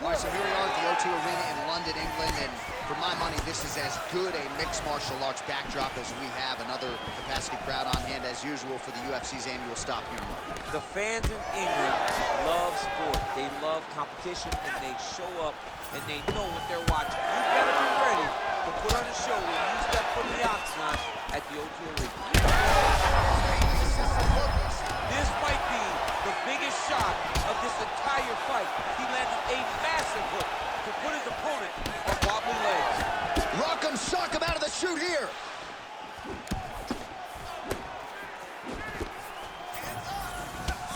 All right, so here we are at the O2 Arena in London, England, and for my money, this is as good a mixed martial arts backdrop as we have. Another capacity crowd on hand, as usual, for the UFC's annual stop here in London. The fans in England love sport. They love competition, and they show up, and they know what they're watching. You better be ready to put on a show when you step from the octagon at the O2 Arena. This might be the biggest shot of this entire fight. He landed a massive hook to put his opponent on wobbly legs. Rock him, shock him out of the chute here.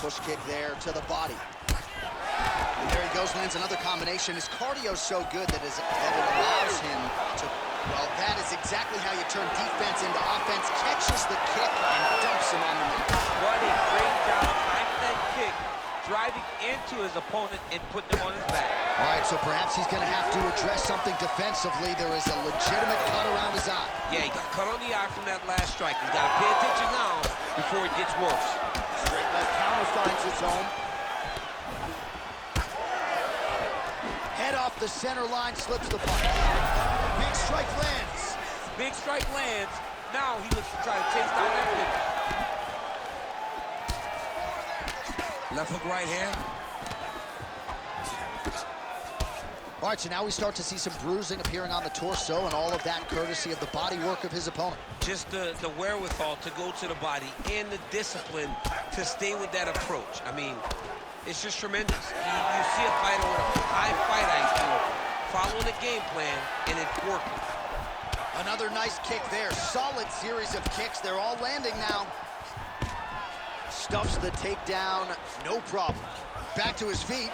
Push kick there to the body. And there he goes, lands another combination. His cardio's so good that it allows him to, well, that is exactly how you turn defense into offense. Catches the kick and dumps him on the mat. What a great job timing that kick, driving into his opponent and putting him on his back. All right, so perhaps he's going to have to address something defensively. There is a legitimate cut around his eye. Yeah, he got cut on the eye from that last strike. He's got to pay attention now before it gets worse. Straight left counter finds its home. Head off the center line, slips the punch. Big strike lands. Big strike lands. Now he looks to try to chase down that finish. Left hook right hand. All right, so now we start to see some bruising appearing on the torso, and all of that courtesy of the body work of his opponent. Just the wherewithal to go to the body and the discipline to stay with that approach. I mean, it's just tremendous. You see a fighter with a high fight IQ following a game plan, and it's working. Another nice kick there. Solid series of kicks. They're all landing now. Stuffs the takedown, no problem. Back to his feet.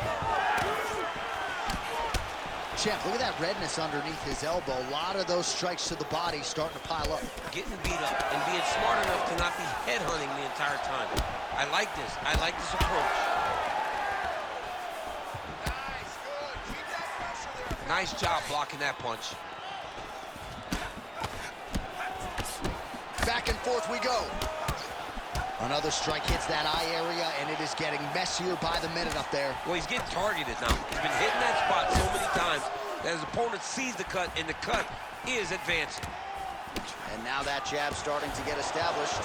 Champ, look at that redness underneath his elbow. A lot of those strikes to the body starting to pile up. Getting beat up and being smart enough to not be headhunting the entire time. I like this. I like this approach. Nice, good. Keep that pressure there. Nice job blocking that punch. Back and forth we go. Another strike hits that eye area, and it is getting messier by the minute up there. Well, he's getting targeted now. He's been hitting that spot so many times that his opponent sees the cut, and the cut is advancing. And now that jab starting to get established.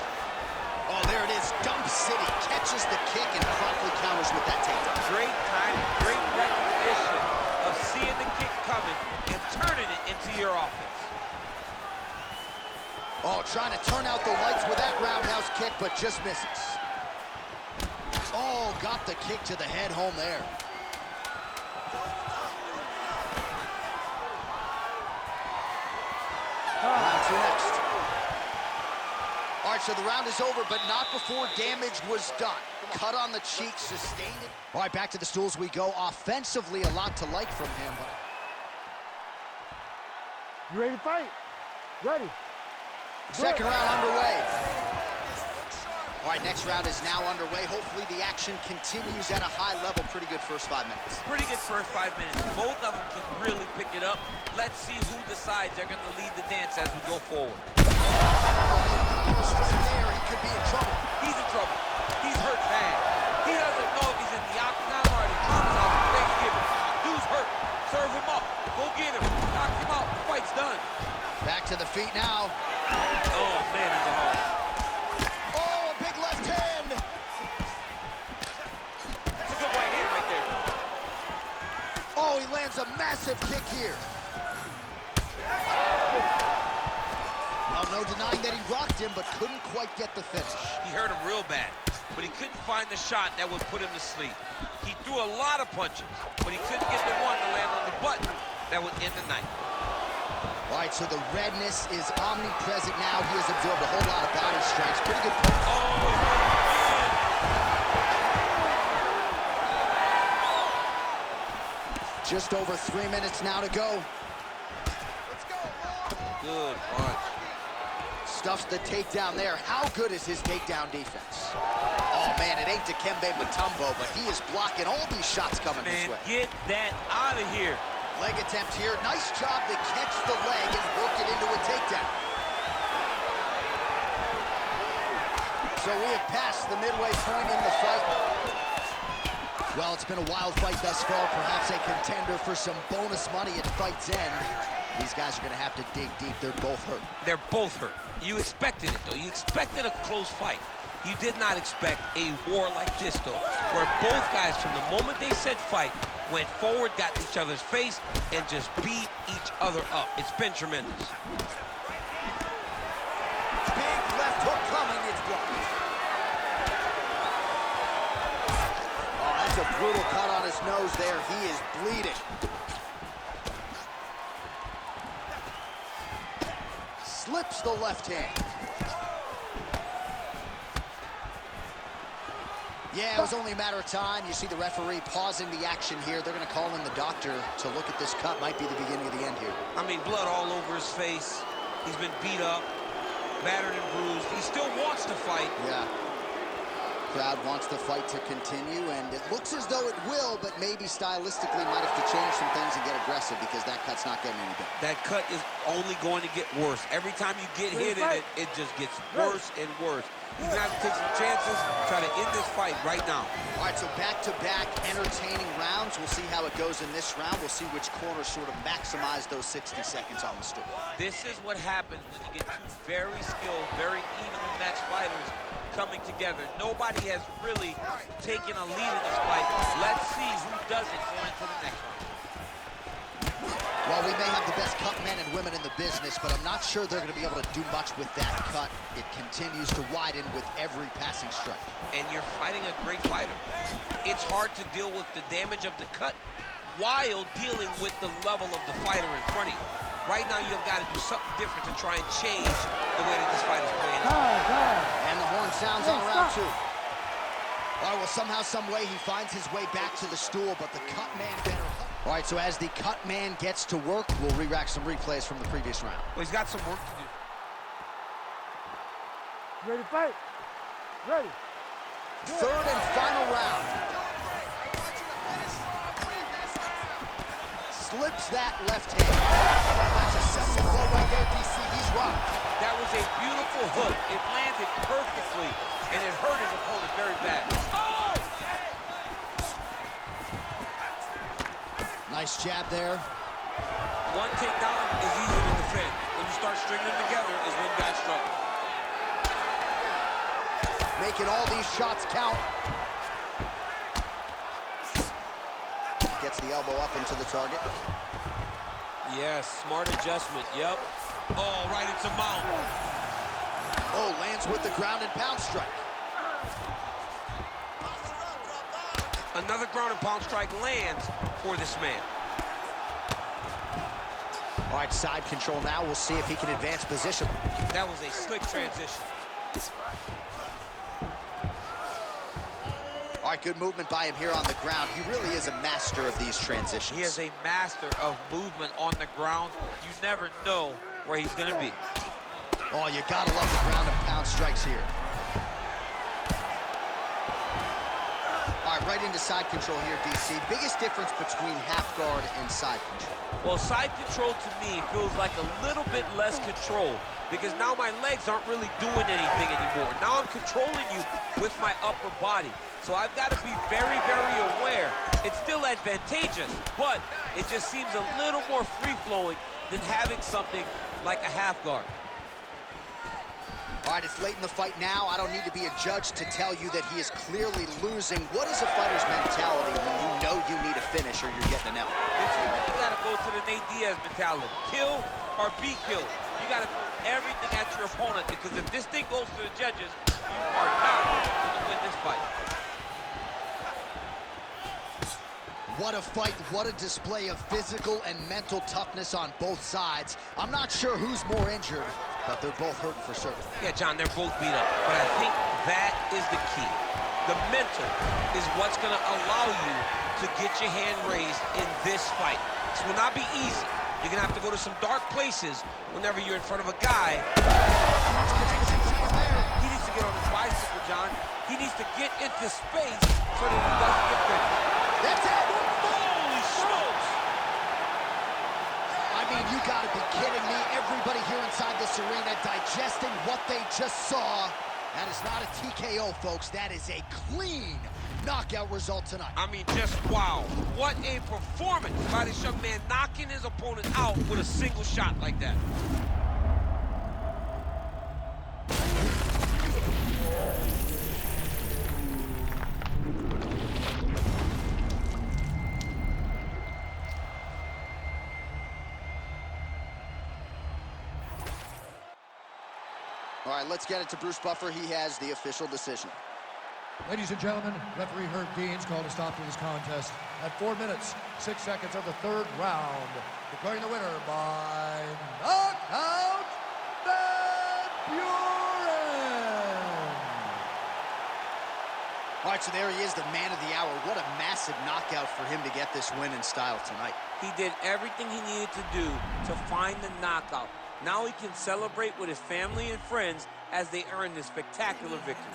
Oh, there it is. Dump City catches the kick and promptly counters with that takedown. Great time, great recognition of seeing the kick coming and turning it into your offense. Oh, trying to turn out the lights with that roundhouse kick, but just misses. Oh, got the kick to the head home there. Round two next. All right, so the round is over, but not before damage was done. Cut on the cheek, sustained it. All right, back to the stools we go. Offensively, a lot to like from him. You ready to fight? Ready. Second round underway. All right, next round is now underway. Hopefully the action continues at a high level. Pretty good first 5 minutes. Pretty good first 5 minutes. Both of them can really pick it up. Let's see who decides they're going to lead the dance as we go forward. Straight there, he could be in trouble. He's in trouble. He's hurt bad. He doesn't know if he's in the octagon or the Thomas House for Thanksgiving. Dude's hurt. Serve him up. Go get him. Knock him out. The fight's done. Back to the feet now. Oh, man, he's a hard. Oh, a big left hand. That's a good right hand right there. Oh, he lands a massive kick here. Well, no denying that he rocked him, but couldn't quite get the finish. He hurt him real bad, but he couldn't find the shot that would put him to sleep. He threw a lot of punches, but he couldn't get the one to land on the button that would end the night. All right, so the redness is omnipresent now. He has absorbed a whole lot of body strikes. Pretty good punch. Oh, man. Just over 3 minutes now to go. Let's go, Lord. Good punch. Stuffs the takedown there. How good is his takedown defense? Oh, man, it ain't Dikembe Mutombo, but he is blocking all these shots coming this Man, way. get that out of here. Leg attempt here. Nice job to catch the leg and work it into a takedown. So we have passed the midway point in the fight. Well, it's been a wild fight thus far, perhaps a contender for some bonus money at fight's end. These guys are going to have to dig deep. They're both hurt. They're both hurt. You expected it, though. You expected a close fight. You did not expect a war like this, though, where both guys, from the moment they said fight, went forward, got in each other's face, and just beat each other up. It's been tremendous. Big left hook coming. It's blocked. Oh, that's a brutal cut on his nose there. He is bleeding. Slips the left hand. Yeah, it was only a matter of time. You see the referee pausing the action here. They're going to call in the doctor to look at this cut. Might be the beginning of the end here. I mean, blood all over his face. He's been beat up, battered and bruised. He still wants to fight. Yeah. Crowd wants the fight to continue, and it looks as though it will, but maybe stylistically might have to change some things and get aggressive because that cut's not getting any better. That cut is only going to get worse. Every time you get hit in it, it just gets worse and worse. He's going to have to take some chances, try to end this fight right now. All right, so back-to-back entertaining rounds. We'll see how it goes in this round. We'll see which corner sort of maximize those 60 seconds on the stool. This is what happens when you get two very skilled, very evenly matched fighters coming together. Nobody has really taken a lead in this fight. Let's see who does it going into the next round. Well, we may have the best cut men and women in the business, but I'm not sure they're going to be able to do much with that cut. It continues to widen with every passing strike. And you're fighting a great fighter. It's hard to deal with the damage of the cut while dealing with the level of the fighter in front of you. Right now, you've got to do something different to try and change the way that this fight is playing out. And the horn sounds on round two. All right, well, somehow, some way, he finds his way back to the stool, but the cut man better. All right, so as the cut man gets to work, we'll re-rack some replays from the previous round. Well, he's got some work to do. You ready to fight? Ready. Third and final round. Slips that left hand. That's a second blow right there, DC. He's rocked. That was a beautiful hook. It landed perfectly, and it hurt his opponent very bad. Oh! Nice jab there. One takedown is easy to defend. When you start stringing them together is when guys struggle. Making all these shots count. Gets the elbow up into the target. Yes, smart adjustment, yep. Oh, right into mount. Oh, lands with the ground and pound strike. Another ground and pound strike lands for this man. All right, side control now. We'll see if he can advance position. That was a slick transition. All right, good movement by him here on the ground. He really is a master of these transitions. He is a master of movement on the ground. You never know where he's going to be. Oh, you gotta love the ground and pound strikes here. All right, right into side control here, DC. Biggest difference between half guard and side control? Well, side control to me feels like a little bit less control because now my legs aren't really doing anything anymore. Now I'm controlling you with my upper body. So I've got to be very, very aware. It's still advantageous, but it just seems a little more free-flowing than having something like a half guard. All right, it's late in the fight now. I don't need to be a judge to tell you that he is clearly losing. What is a fighter's mentality when you know you need a finish or you're getting an L? You got to go to the Nate Diaz mentality. Kill or be killed. You got to throw everything at your opponent because if this thing goes to the judges, you are not going to win this fight. What a fight, what a display of physical and mental toughness on both sides. I'm not sure who's more injured, but they're both hurting for certain. Yeah, John, they're both beat up, but I think that is the key. The mental is what's going to allow you to get your hand raised in this fight. This will not be easy. You're going to have to go to some dark places whenever you're in front of a guy. He needs to get on his bicycle, John. He needs to get into space so that he doesn't get picked. That's it! Holy smokes! I mean, you gotta be kidding me. Everybody here inside this arena digesting what they just saw. That is not a TKO, folks. That is a clean knockout result tonight. I mean, just wow. What a performance by this young man, knocking his opponent out with a single shot like that. All right, let's get it to Bruce Buffer. He has the official decision. Ladies and gentlemen, referee Herb Dean's called a stop to this contest at 4 minutes, 6 seconds of the third round, declaring the winner by knockout, Van Buren. All right, so there he is, the man of the hour. What a massive knockout for him to get this win in style tonight. He did everything he needed to do to find the knockout. Now he can celebrate with his family and friends as they earn this spectacular victory.